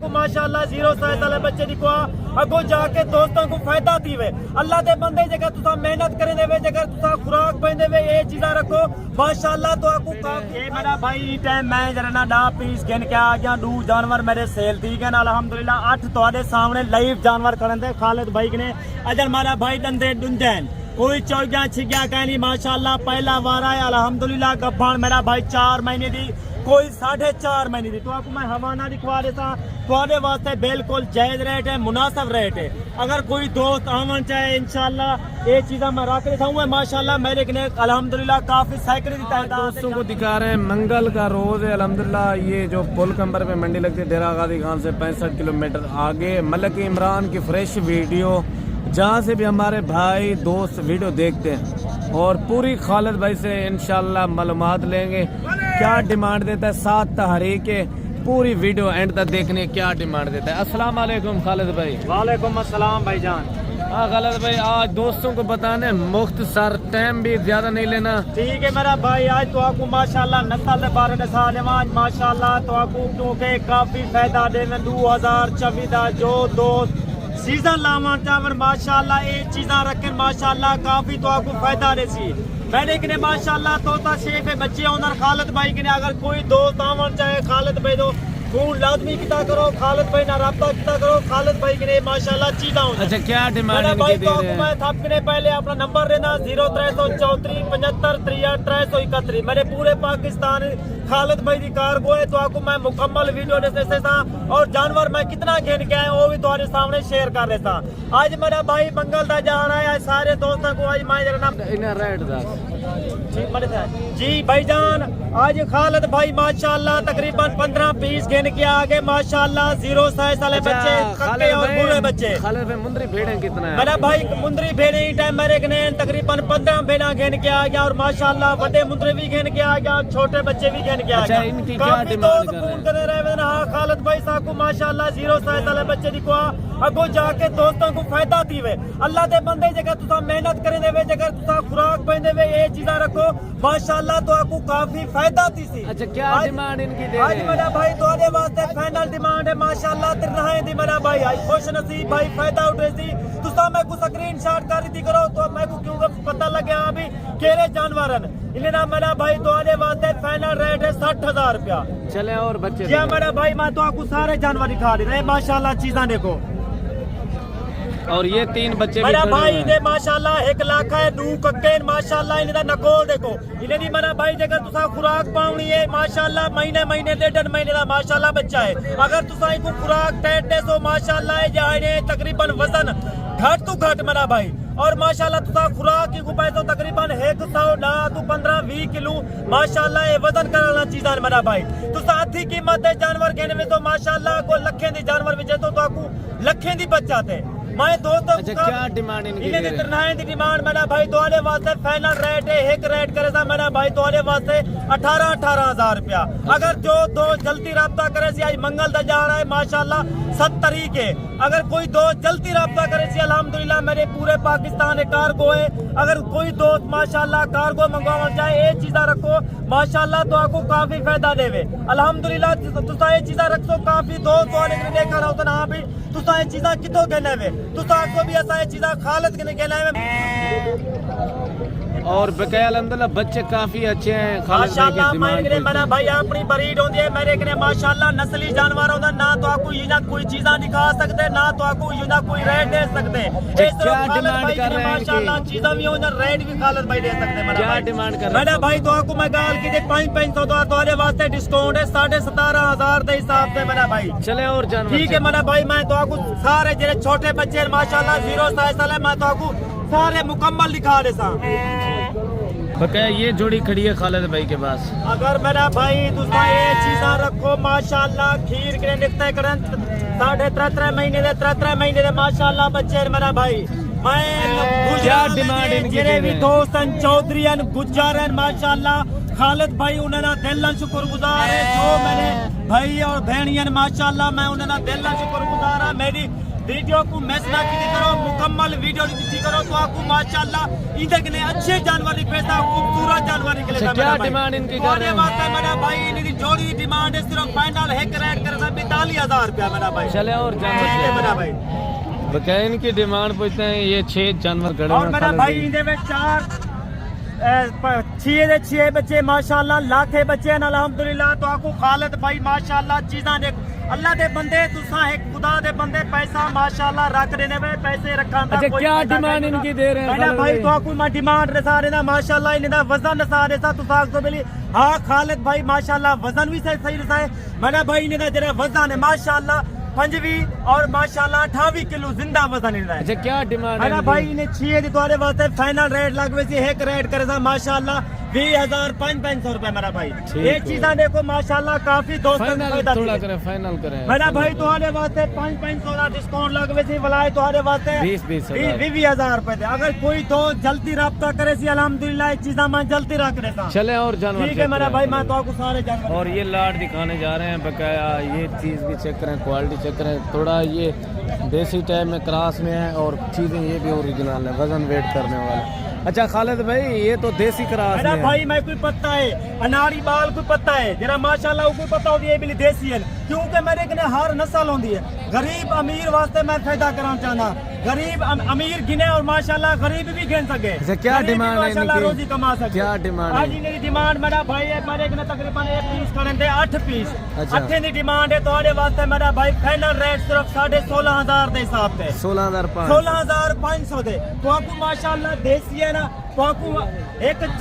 کو ماشاءاللہ 0 سائز والے بچے دی کو اگو جا کے دوستاں کو فائدہ دیوے اللہ دے بندے جگہ تساں محنت کرے دے جگہ تساں خوراک پہندے وے اے چیزاں رکھو ماشاءاللہ تو اکو کافی اے میرا بھائی ٹائم میں جرنا ڈا پیس گن کے آ گیا 2 جانور میرے سیل تھی گن الحمدللہ 8 تواڈے سامنے لائیو جانور کھڑن دے خالد بھائی نے اجل میرا بھائی دندے ڈنجن کوئی چوگیاں چھگیا کہنی ماشاءاللہ پہلا وارا ہے الحمدللہ گبھان میرا بھائی 4 مہینے دی کوئی 4.5 مہینے دی تو آپ کو میں حوالہ دکھوا دیتا تھوڑے واسطے بالکل جائز ریٹ ہے مناسب ریٹ ہے اگر کوئی دوست آمن چاہے انشاءاللہ یہ چیزیں میں رکھ دیتا ہوں ماشاءاللہ میرے کنے الحمدللہ کافی سائیکل دیتا ہے دوستوں کو دکھا رہے ہیں منگل کا روز ہے الحمدللہ یہ جو پل کمبر پہ منڈی لگتی ہے ڈیرہ غازی خان سے 65 کلومیٹر آگے ملک عمران کی فریش ویڈیو جہاں سے بھی ہمارے بھائی دوست ویڈیو دیکھتے ہیں اور پوری خالد بھائی سے انشاءاللہ معلومات لیں گے کیا ڈیمانڈ دیتا ہے 7 تحریک پوری ویڈیو اینڈ تک دیکھنے کیا ڈیمانڈ دیتا ہے السلام علیکم خالد بھائی وعلیکم السلام بھائی جان ہاں خالد بھائی آج دوستوں کو بتانے مختصر ٹائم بھی زیادہ نہیں لینا ٹھیک ہے میرا بھائی آج تو آپ کو ماشاءاللہ نسل دے بارے نسال آج ماشاءاللہ تو آپ کو کیونکہ کافی فائدہ دے 2024 دا جو دوست سیزن لامان چاور ماشاءاللہ یہ چیزاں رکھیں ماشاءاللہ کافی تو آپ کو فائدہ دے سی میرے کنے ماشاءاللہ توتا شیف بچے ہوندر خالد بھائی کنے اگر کوئی دوست آمن چاہے خالد بھائی دو فون لازمی کتا کرو خالد بھائی نہ رابطہ کتا کرو خالد بھائی کنے ماشاءاللہ چیزاں ہوندر اچھا کیا ڈیمانڈ میرا بھائی دے تو آپ رہے کو میں تھپ کنے پہلے اپنا نمبر دینا 0334 75 63 331 میرے پورے پاکستان خالد بھائی دی کارگو ہے تو آپ کو میں مکمل ویڈیو دیتے تھا اور جانور میں کتنا گھن کے آئے وہ بھی تمہارے سامنے شیئر کر رہے تھا آج میرا بھائی منگل دا جانا ہے سارے دوستوں کو آج میں جرنا ریٹ دا جی بھائی جان آج خالد بھائی ماشاءاللہ تقریباً 15 پیس گھن کے آگے ماشاءاللہ 0 سائز والے بچے ککے اور بوڑھے بچے خالد بھائی مندری بھیڑیں کتنا ہے میرا بھائی مندری بھیڑیں ہی ٹائم میرے کنے تقریباً 15 بھیڑاں گھن کے آ گیا اور ماشاءاللہ بڑے مندری بھی گھن کے آ گیا چھوٹے بچے بھی گھن کے آ گیا ان کی کیا کافی ڈیمانڈ دوست فون کرے رہے ہیں ہاں خالد بھائی صاحب کو ماشاءاللہ 0 سائز والے بچے دی کو اگو جا کے دوستوں کو فائدہ دیوے اللہ دے بندے جگہ تساں محنت کرے دے جگہ تساں خوراک پہندے وے یہ چیزاں رکھو ماشاءاللہ تو آپ کو کافی فائدہ دی سی اچھا کیا ڈیمانڈ ان کی دے آج رہے ہیں میرا بھائی تو آدھے واسطے فائنل ڈیمانڈ ہے ماشاءاللہ ترنہائیں دی میرا بھائی آج خوش نصیب بھائی فائدہ اٹھے سی تساں میں کو سکرین شاٹ کر دی کرو تو میں کو کیوں پتہ لگے ہاں بھی کیرے جانورن انہیں میرا بھائی تو آدھے واسطے فائنل ریٹ ہے 60,000 روپیہ چلے اور بچے جی میرا بھائی میں تو آپ کو سارے جانور دکھا دی رہے ماشاءاللہ چیزاں دیکھو اور یہ 3 بچے میرا بھائی نے ماشاءاللہ 1 لاکھ ہے 2 ککے ماشاءاللہ انہیں دا نکول دیکھو انہیں دی میرا بھائی جگہ تسا خوراک پاؤنی ہے ماشاءاللہ مہینے 1.5 مہینے دا ماشاءاللہ بچہ ہے اگر تسا کو خوراک ٹیٹے سو ماشاءاللہ جائے تقریباً وزن گھٹ تو گھٹ میرا بھائی اور ماشاءاللہ تسا خوراک کی کو پیسو تقریباً 100 تو 15-20 کلو ماشاءاللہ یہ وزن کرنا چیزاں میرا بھائی تسا اتھی قیمت دے جانور کہنے میں تو ماشاءاللہ کو لکھیں دی جانور وچے تو آپ کو لکھیں دی بچہ تھے میں دوستوں کیا ڈیمانڈ ان کی دے رہے ہیں ترنائیں دی ڈیمانڈ میرا بھائی دوالے واسطے فائنل ریٹ ہے ایک ریٹ کرے تھا میرا بھائی دوالے واسطے 18,000 روپیہ اگر جو دو جلدی رابطہ کرے سی آج منگل دا جا رہا ہے ماشاءاللہ 7 تاریخ ہے اگر کوئی دوست جلدی رابطہ کرے سی الحمدللہ میرے پورے پاکستان کارگو ہے اگر کوئی دوست ماشاءاللہ کارگو منگوانا چاہے یہ چیزاں رکھو ماشاءاللہ تو آپ کو کافی فائدہ دے وے الحمدللہ تسا یہ چیزاں رکھو کافی دوست والے نے دیکھا رہا ہوتا نا بھی تسا یہ چیزاں کتوں کہنے وے تسا کو بھی ایسا یہ چیزاں خالد کے کہنے وے اور بقیہ الحمدللہ بچے کافی اچھے ہیں ماشاءاللہ میرا بھائی اپنی بریڈ ہوندی ہے میرے کنے ماشاءاللہ نسلی جانور ہوندا نہ تو آپ کو یہ نہ کوئی چیزاں دکھا سکتے نہ تو آپ کو یہ نہ کوئی ریٹ دے سکتے اس طرح خالد بھائی نے ماشاءاللہ چیزاں بھی ہوندر ریٹ بھی خالد بھائی دے سکتے کیا ڈیمانڈ کر میرا بھائی تو آپ کو میں گال کی دے 500 دوارے واسطے ڈسکاؤنٹ ہے 17,500 دے حساب سے میرا بھائی چلے اور جانور ٹھیک ہے میرا بھائی میں تو آپ کو سارے جڑے چھوٹے بچے ماشاءاللہ 0 سائز والے میں تو آپ کو سارے مکمل دکھا دے سا بقیہ یہ جوڑی کھڑی ہے خالد بھائی کے پاس اگر میرا بھائی دوسرا یہ چیزاں رکھو ماشاءاللہ کھیر کے نکتے کرن 3.5 مہینے دے 3 مہینے دے ماشاءاللہ بچے میرا بھائی میں کیا ڈیمانڈ ان کی جڑے بھی دوستن چودھریان گجارن ماشاءاللہ خالد بھائی انہوں نے دل نہ شکر گزار ہے جو میرے بھائی اور بہنین ماشاءاللہ میں انہوں نے دل نہ شکر گزار ہے میری ویڈیو کو میس نہ کی کرو مکمل ویڈیو کی کرو تو آپ کو ماشاءاللہ ادھر کے اچھے جانور کی پیسہ خوبصورت جانور نکلے گا کیا ڈیمانڈ ان کی کر رہے ہیں میرا بھائی ان کی جوڑی ڈیمانڈ ہے صرف فائنل ہیک ریٹ کر رہا 42,000 روپیہ میرا بھائی چلے اور جانور میرا بھائی بقایا ان کی ڈیمانڈ پوچھتے ہیں یہ 6 جانور گھڑے اور میرا بھائی اندے میں 6 بچے ماشاءاللہ لاکھے بچے ہیں الحمدللہ تو آپ کو خالد بھائی ماشاءاللہ چیزاں دیکھ اللہ دے بندے تساں ایک خدا دے بندے پیسہ ماشاءاللہ رکھ دینے میں پیسے رکھاں دا اچھا کیا ڈیمانڈ ان کی دے رہے ہیں میرا بھائی تو آپ کو میں ڈیمانڈ رسا رہے نا ماشاءاللہ انہیں دا وزن رسا رہے سا تو ساکھ تو ملی ہاں خالد بھائی ماشاءاللہ وزن بھی صحیح رسا ہے میرا بھائی انہیں دا جرے وزن ہے ماشاءاللہ 25 اور ماشاءاللہ 28 کلو زندہ وزن ہے اچھا کیا ڈیمانڈ میرا بھائی انہیں 6 دی توارے واسطے فائنل ریٹ لگ ویسی ایک ریٹ کرے سا ماشاءاللہ 20,500 روپے میرا بھائی یہ چیزاں دیکھو ماشاءاللہ کافی دوستوں تھوڑا کریں فائنل کریں میرا بھائی تمہارے واسطے 500 کا ڈسکاؤنٹ لگ ویسی ولائے تمہارے واسطے 20,000 روپے دے اگر کوئی تو جلدی رابطہ کرے سی الحمدللہ یہ چیزاں میں جلدی رکھ دیتا چلے اور جانور ٹھیک ہے میرا بھائی میں تو آپ کو سارے جانور اور یہ لاٹ دکھانے جا رہے ہیں بقایا یہ چیز بھی چیک کریں کوالٹی چیک کریں تھوڑا یہ دیسی ٹائم میں کراس میں ہے اور چیزیں یہ بھی اوریجنل ہیں وزن ویٹ کرنے والا اچھا خالد بھائی یہ تو دیسی کراس میرا میں بھائی میں کوئی پتہ ہے اناری بال کوئی پتہ ہے جرا ماشاءاللہ کوئی پتہ ہوتی ہے یہ بھی دیسی ہے کیونکہ میرے کنے ہر نسل ہوندی ہے غریب امیر واسطے میں فائدہ کرنا چاہنا غریب امیر گنے اور ماشاءاللہ غریب بھی گن سکے کیا ڈیمانڈ ہے ماشاءاللہ روزی کما سکے کیا ڈیمانڈ آج میری ڈیمانڈ میرا بھائی ہے میرے کنے تقریباً 1 پیس کرن دے 8 پیس 8 دی ڈیمانڈ ہے تواڈے واسطے میرا بھائی فائنل ریٹ صرف 16,500 دے حساب تے 16,500 دے تو آپ کو ماشاءاللہ دیسی ہے نا تو آپ کو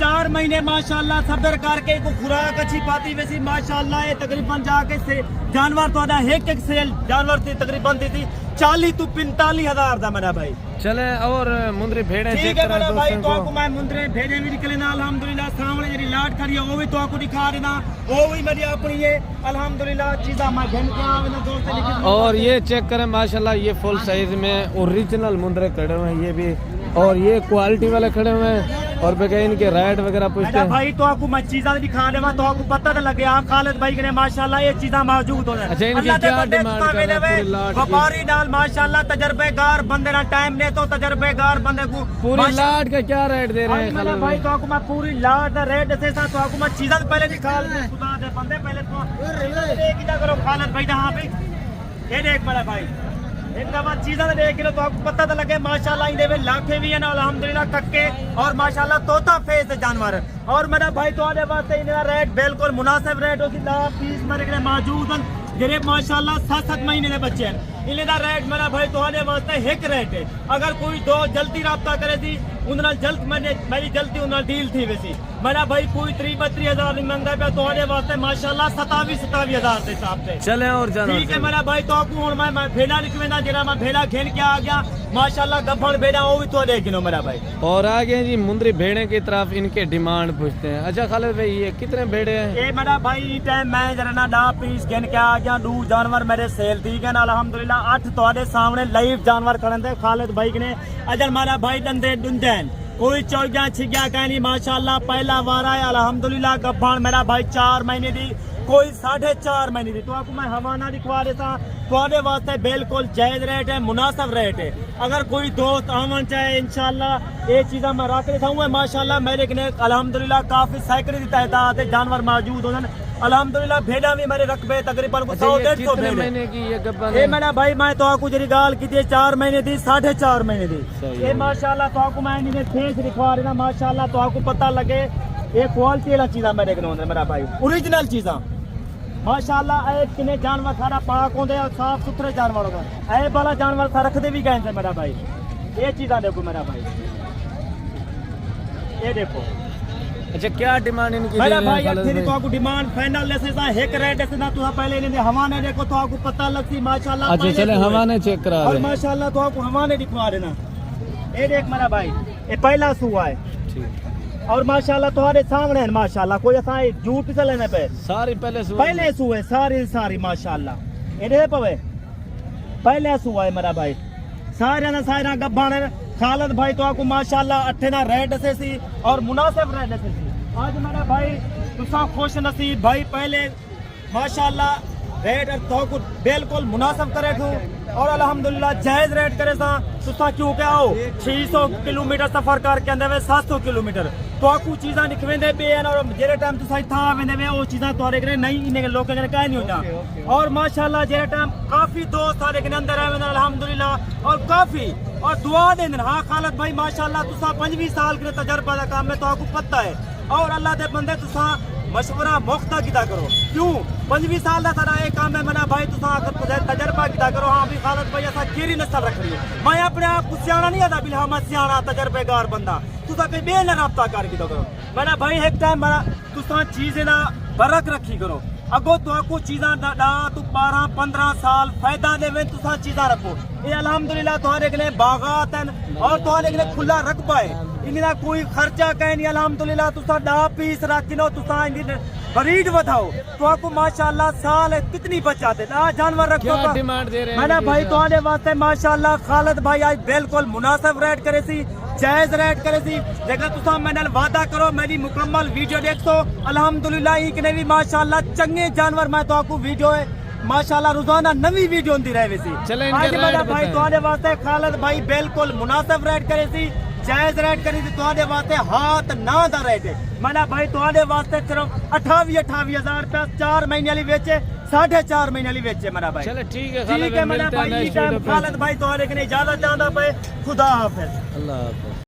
4 مہینے ماشاءاللہ صبر کر کے کو خوراک اچھی پاتی ویسی ماشاءاللہ یہ تقریباً جا کے سے جانور تو ایک سیل جانور تھی تقریباً تھی 40 تو 45,000 دا میرا بھائی چلے اور مندری بھیڑیں ٹھیک ہے میرا بھائی تو آپ کو میں مندری بھیڑیں بھی نکلے نا الحمدللہ سامنے جی لاٹ کھڑی ہے وہ بھی تو آپ کو دکھا دینا وہ بھی میری اپنی یہ الحمدللہ چیزاں میں گھن کے آوے نا دوست لکھ اور یہ چیک کریں ماشاءاللہ یہ فل سائز میں اوریجنل مندرے کھڑے ہوئے ہیں یہ بھی اور یہ کوالٹی والے کھڑے ہوئے ہیں اور بغیر ان کے ریٹ وغیرہ پوچھتے ہیں بھائی تو آپ کو میں چیزاں دکھا دے تو آپ کو پتہ تو لگے آپ خالد بھائی کے ماشاءاللہ یہ چیزاں موجود ہو جائیں اچھا ان کی کیا ڈیمانڈ کر رہے ہیں پوری لاٹ کی وپاری ڈال ماشاءاللہ تجربے کار بندے نا ٹائم دے تو تجربے کار بندے کو پوری لاٹ کا کیا ریٹ دے رہے ہیں میرا بھائی تو آپ کو میں پوری لاٹ دا ریٹ دے سا تو آپ کو میں چیزاں پہلے دکھا دے خدا دے بندے پہلے تو ایک کیا کرو خالد بھائی ہاں بھائی یہ دیکھ میرا بھائی ایک دفعہ چیزاں دیکھ لو تو آپ کو پتہ تو لگے ماشاءاللہ اندے میں لاکھے بھی ہیں الحمدللہ ککے اور ماشاءاللہ طوطا فیس جانور اور میرا بھائی تو آنے واسطے انہاں ریٹ بالکل مناسب ریٹ ہوتی لا پیس میرے کے موجود ہیں جنہیں ماشاءاللہ 7 مہینے دے بچے ہیں انہیں دا ریٹ میرا بھائی تو آنے واسطے ایک ریٹ ہے اگر کوئی دو جلدی رابطہ کرے تھی انہاں جلد میری جلدی انہاں ڈیل تھی ویسی میرا بھائی کوئی 32,000 نہیں منگتا پہ تو آنے واسطے ماشاءاللہ 27,000 دے حساب سے چلیں اور جانور ٹھیک ہے میرا بھائی تو آپ کو میں بھیڑا نکلنا جرا میں بھیڑا کھین کے آ گیا ماشاءاللہ گبھڑ بھیڑا وہ بھی تو دیکھ لو میرا بھائی اور آگے جی مندری بھیڑیں کی طرف ان کے ڈیمانڈ پوچھتے ہیں اچھا خالد بھائی یہ کتنے بھیڑے ہیں یہ میرا بھائی ٹائم میں جرا نا 10 پیس گن کے آ گیا 2 جانور میرے سیل ٹھیک ہے نا الحمدللہ 8 تواڈے سامنے لائیو جانور کھڑن دے خالد بھائی نے اجر میرا بھائی دندے دندین کوئی چوگیاں چھگیاں کہنی ماشاءاللہ پہلا وارا ہے الحمدللہ گبھان میرا بھائی 4 مہینے دی کوئی 4.5 مہینے دی تو آپ کو میں حوالہ دکھوا دیتا تواڈے واسطے بالکل جائز ریٹ ہے مناسب ریٹ ہے اگر کوئی دوست آمن چاہے انشاءاللہ یہ چیزاں میں رکھ دیتا ہوں ماشاءاللہ میرے کنے الحمدللہ کافی سینکڑے دی تعداد ہے جانور موجود ہوں الحمدللہ بھیڑا بھی میرے رقبے تقریباً 100-150 مہینے کی یہ گبن یہ میرا بھائی میں تو آپ کو جری گال کی تھی 4 مہینے دی 4.5 مہینے دی یہ ماشاءاللہ تو آپ کو میں انہیں فیس دکھوا رہا ماشاءاللہ تو آپ کو پتہ لگے یہ کوالٹی والا چیزاں میرے کنے میرا بھائی اوریجنل چیزاں ماشاءاللہ ایک کنے جانور سارا پاک ہوندے اور صاف ستھرے جانور ہوندے اے والا جانور سا رکھ دے بھی گئے میرا بھائی یہ چیزاں دیکھو میرا بھائی یہ دیکھو اچھا کیا ڈیمانڈ ان کی میرا بھائی اکھری تو آپ کو ڈیمانڈ فائنل لیسے سا ایک ریٹ ایسے نا تو پہلے لیندے ہوانے دیکھو تو آپ کو پتہ لگتی ماشاءاللہ اچھا چلے ہوانے چیک کرا اور دیں ماشاءاللہ تو آپ کو ہوانے دکھوا دینا یہ دیکھ میرا بھائی یہ پہلا سوا ہے ٹھیک اور ماشاءاللہ تمہارے سامنے ہیں ماشاءاللہ کوئی ایسا جھوٹ سے لینے پہ ساری پہلے پہلے سوئے ساری ماشاءاللہ یہ دے پوے پہلے سوا ہے میرا بھائی سارے گبھان خالد بھائی تو آپ کو ماشاءاللہ اٹھنا ریٹ سے سی اور مناسب ریٹ سے سی آج میرا بھائی تساں خوش نصیب بھائی پہلے ماشاءاللہ ریٹ تو کو بالکل مناسب کرے تھو اور الحمدللہ جائز ریٹ کرے سا تسا کیوں کہ آؤ 600 کلومیٹر سفر کر کے اندے 700 کلومیٹر تو کو چیزاں نکھویندے پے ہیں اور جڑے ٹائم تسا تھا ویندے وے او چیزاں تواڈے کنے نہیں ان لوکاں کنے کہیں نہیں ہوندا اور ماشاءاللہ جڑے ٹائم کافی دوست سارے کنے اندر آوے الحمدللہ اور کافی اور دعا دین ہاں خالد بھائی ماشاءاللہ تسا 25 سال کے تجربہ دا کام ہے تو کو پتہ ہے اور اللہ دے بندے تسا مشورہ مختہ کیتا کرو کیوں 25 سال دا سارا یہ کام ہے منا بھائی تسا اگر تجربہ کیتا کرو ہاں بھی خالد بھائی اسا کیری نسل رکھ رہی ہے میں اپنے آپ کو سیانا نہیں آتا بلہا میں سیانا تجربے کار بندہ تسا کوئی بے نہ رابطہ کر کیتا کرو منا بھائی ایک ٹائم منا تسا چیزیں دا برک رکھی کرو اگو تو کو چیزاں دا تو 12-15 سال فائدہ دے وے تسا چیزاں رکھو یہ الحمدللہ تہاڈے کنے باغات ہیں اور تہاڈے کنے کھلا رقبہ ہے انہاں کوئی خرچہ کہیں نہیں الحمدللہ تسا ڈا پیس رکھنو تسا ان بریڈ بتاؤ تو کو ماشاءاللہ سال کتنی بچاتے نا جانور رکھو کیا ڈیمانڈ دے رہے ہیں میں نے بھائی تہاڈے واسطے ماشاءاللہ خالد بھائی آج بالکل مناسب ریٹ کرے سی جائز ریٹ کرے سی جگہ تسا میں نال وعدہ کرو میری مکمل ویڈیو دیکھ سو الحمدللہ ایک نے بھی ماشاءاللہ چنگے جانور میں تو کو ویڈیو ہے ماشاءاللہ روزانہ نوی ویڈیو ہوندی رہے سی چلیں آج ریٹ بڑا بھائی بتائیں تہاڈے واسطے خالد بھائی بالکل مناسب ریٹ کرے سی جائز ریٹ کری تھی تہاڈے واسطے ہاتھ نہ دا ریٹ ہے میں نے بھائی تہاڈے واسطے صرف 28,000 روپے 4 مہینے والی ویچے 4.5 مہینے والی ویچے میرا بھائی چلے ٹھیک ہے ٹھیک ہے میرا بھائی خالد بھائی تہاڈے کنے اجازت چاہندا پے خدا حافظ اللہ حافظ